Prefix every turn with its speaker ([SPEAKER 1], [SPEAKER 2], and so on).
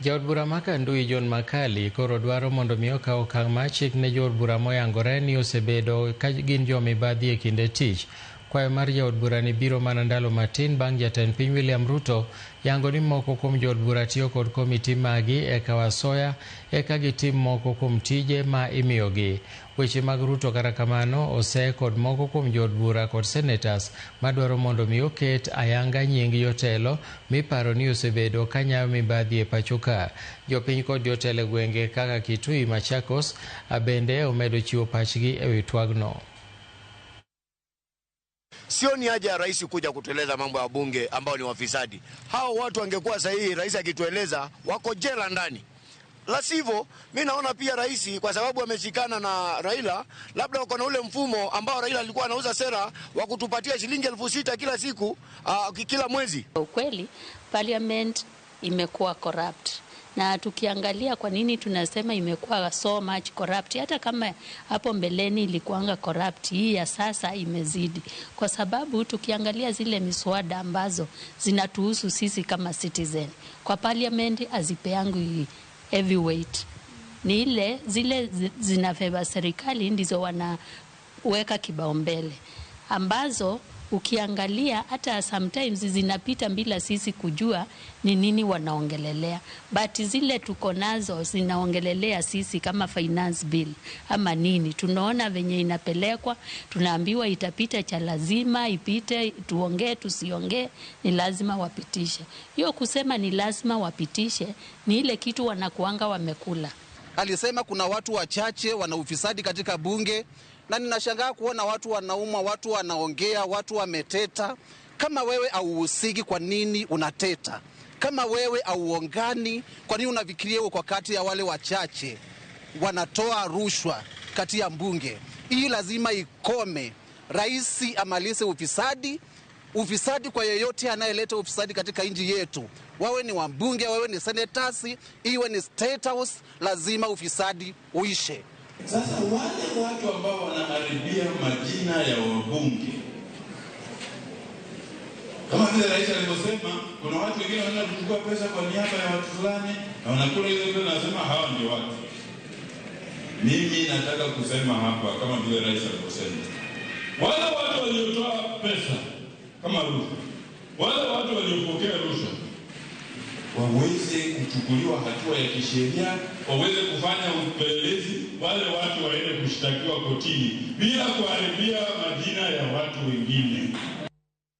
[SPEAKER 1] Jaod bura Makandui John Makali koro dwaro mondo mi okaw okang' mar chik ne jood bura moyangore ni osebedo ka gin jomibadhi e kinde tich. Kwayo mar jaod bura ni biro mana ndalo matin bang' jatend piny William Ruto yango ni moko kuom jood bura tiyo kod komiti magi e kawasoya eka gitim moko kuom tije ma imiyogi. Weche mag Ruto kata kamano ose kod moko kuom jood bura kod senators madwaro mondo mi oket ayanga nying jotelo miparo ni osebedo ka nyayo mibadhi e pacho ka. Jopiny kod jotelo gwenge kaka Kitui, Machakos bende omedo chiwo pachgi e wi twagno.
[SPEAKER 2] Sio ni haja ya rais kuja kutueleza mambo ya bunge ambao ni wafisadi. Hao watu wangekuwa sahihi rais akitueleza wako jela ndani. La sivyo, mimi naona pia rais kwa sababu ameshikana na Raila, labda wako na ule mfumo ambao Raila alikuwa anauza sera wa kutupatia shilingi 6,000 kila siku, kila mwezi.
[SPEAKER 3] Ukweli, parliament imekuwa corrupt. Na tukiangalia kwa nini tunasema imekuwa so much corrupt, hata kama hapo mbeleni ilikuanga corrupt, hii ya sasa imezidi. Kwa sababu tukiangalia zile miswada ambazo zinatuhusu sisi kama citizen, kwa parliament azipeangu heavyweight. Ni ile zile zinafeva serikali ndizo wanaweka kibaumbele, ambazo ukiangalia hata sometimes zinapita bila sisi kujua ni nini wanaongelelea. But zile tuko nazo zinaongelelea sisi kama finance bill ama nini. Tunaona venye inapelekwa, tunaambiwa itapita cha lazima, ipite, tuongee, tusiongee, ni lazima wapitishe. Hiyo kusema ni lazima wapitishe, ni ile kitu wanakuanga wamekula.
[SPEAKER 4] Alisema kuna watu wachache wana ufisadi katika bunge, na ninashangaa kuona watu wanauma, watu wanaongea, watu wameteta. Kama wewe hauhusiki, kwa nini unateta? Kama wewe hauongani, kwa nini unafikiria uko kati ya wale wachache wanatoa rushwa kati ya bunge? Hii lazima ikome. Rais amalize ufisadi. Ufisadi kwa yeyote anayeleta ufisadi katika nchi yetu, wawe ni wabunge, wawe ni senators, iwe ni state house, lazima ufisadi uishe.
[SPEAKER 5] Sasa wale watu ambao wanaharibia majina ya wabunge, kama vile rais alivyosema, kuna watu wengine wanaenda kuchukua pesa kwa niaba ya watu fulani na wanakula hizo pesa na wanasema hawa ndio watu. Mimi nataka kusema hapa kama vile rais alivyosema, wale watu waliotoa pesa kama rushwa, wale watu waliopokea rushwa waweze kuchukuliwa hatua ya kisheria, waweze kufanya upelelezi, wale watu waende kushtakiwa kotini bila kuharibia majina ya watu wengine.